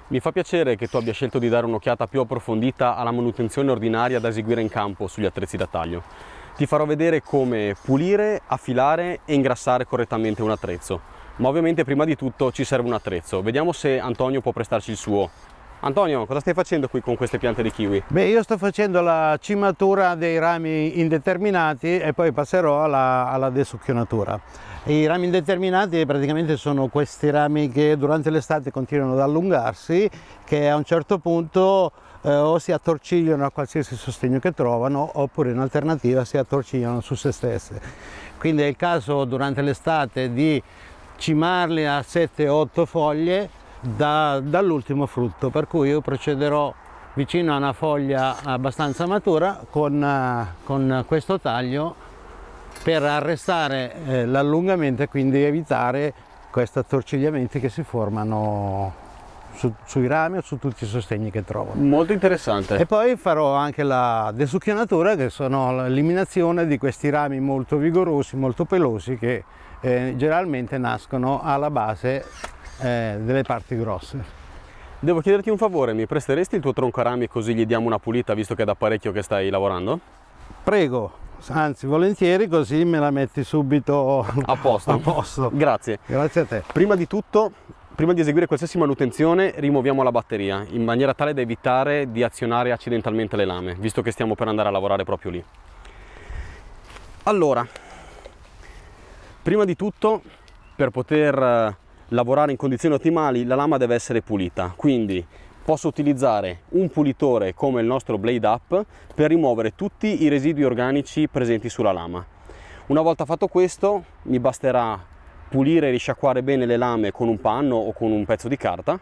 Mi fa piacere che tu abbia scelto di dare un'occhiata più approfondita alla manutenzione ordinaria da eseguire in campo sugli attrezzi da taglio. Ti farò vedere come pulire, affilare e ingrassare correttamente un attrezzo. Ma ovviamente prima di tutto ci serve un attrezzo. Vediamo se Antonio può prestarci il suo. Antonio, cosa stai facendo qui con queste piante di kiwi? Beh, io sto facendo la cimatura dei rami indeterminati e poi passerò alla desucchionatura. I rami indeterminati praticamente sono questi rami che durante l'estate continuano ad allungarsi, che a un certo punto o si attorcigliano a qualsiasi sostegno che trovano, oppure in alternativa si attorcigliano su se stesse. Quindi è il caso durante l'estate di cimarli a 7-8 foglie dall'ultimo frutto, per cui io procederò vicino a una foglia abbastanza matura con questo taglio per arrestare l'allungamento e quindi evitare questi attorcigliamenti che si formano sui rami o su tutti i sostegni che trovano. Molto interessante. E poi farò anche la desucchionatura, che sono l'eliminazione di questi rami molto vigorosi, molto pelosi, che generalmente nascono alla base delle parti grosse. Devo chiederti un favore, mi presteresti il tuo tronco a rami così gli diamo una pulita, visto che è da parecchio che stai lavorando? Prego, anzi volentieri, così me la metti subito a posto. A posto. Grazie. Grazie a te. Prima di tutto, prima di eseguire qualsiasi manutenzione, rimuoviamo la batteria, in maniera tale da evitare di azionare accidentalmente le lame, visto che stiamo per andare a lavorare proprio lì. Allora, prima di tutto, per poter lavorare in condizioni ottimali, la lama deve essere pulita, quindi posso utilizzare un pulitore come il nostro Blade Up per rimuovere tutti i residui organici presenti sulla lama. Una volta fatto questo, mi basterà pulire e risciacquare bene le lame con un panno o con un pezzo di carta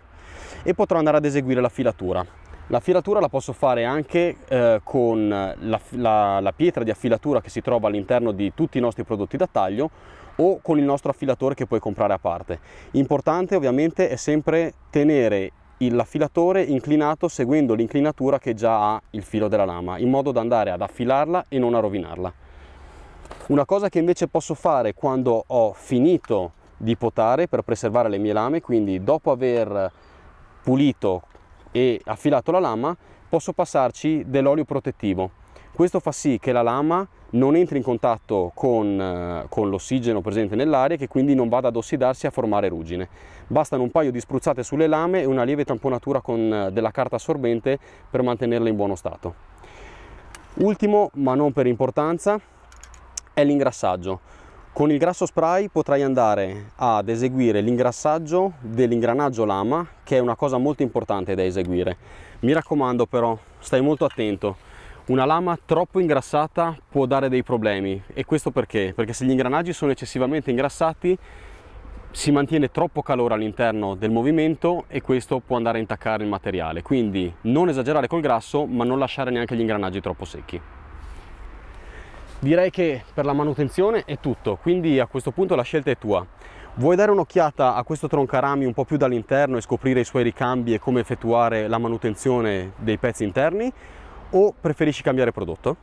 e potrò andare ad eseguire la filatura. La filatura la posso fare anche con la pietra di affilatura che si trova all'interno di tutti i nostri prodotti da taglio o con il nostro affilatore che puoi comprare a parte. Importante ovviamente è sempre tenere l'affilatore inclinato seguendo l'inclinatura che già ha il filo della lama, in modo da andare ad affilarla e non a rovinarla. Una cosa che invece posso fare quando ho finito di potare per preservare le mie lame, quindi dopo aver pulito e affilato la lama, posso passarci dell'olio protettivo. Questo fa sì che la lama non entri in contatto con l'ossigeno presente nell'aria e che quindi non vada ad ossidarsi e a formare ruggine. Bastano un paio di spruzzate sulle lame e una lieve tamponatura con della carta assorbente per mantenerle in buono stato. Ultimo, ma non per importanza, è l'ingrassaggio. Con il grasso spray potrai andare ad eseguire l'ingrassaggio dell'ingranaggio lama, che è una cosa molto importante da eseguire. Mi raccomando però, stai molto attento. Una lama troppo ingrassata può dare dei problemi, e questo perché? Perché se gli ingranaggi sono eccessivamente ingrassati si mantiene troppo calore all'interno del movimento e questo può andare a intaccare il materiale. Quindi non esagerare col grasso, ma non lasciare neanche gli ingranaggi troppo secchi. Direi che per la manutenzione è tutto, quindi a questo punto la scelta è tua. Vuoi dare un'occhiata a questo troncarami un po' più dall'interno e scoprire i suoi ricambi e come effettuare la manutenzione dei pezzi interni, o preferisci cambiare prodotto?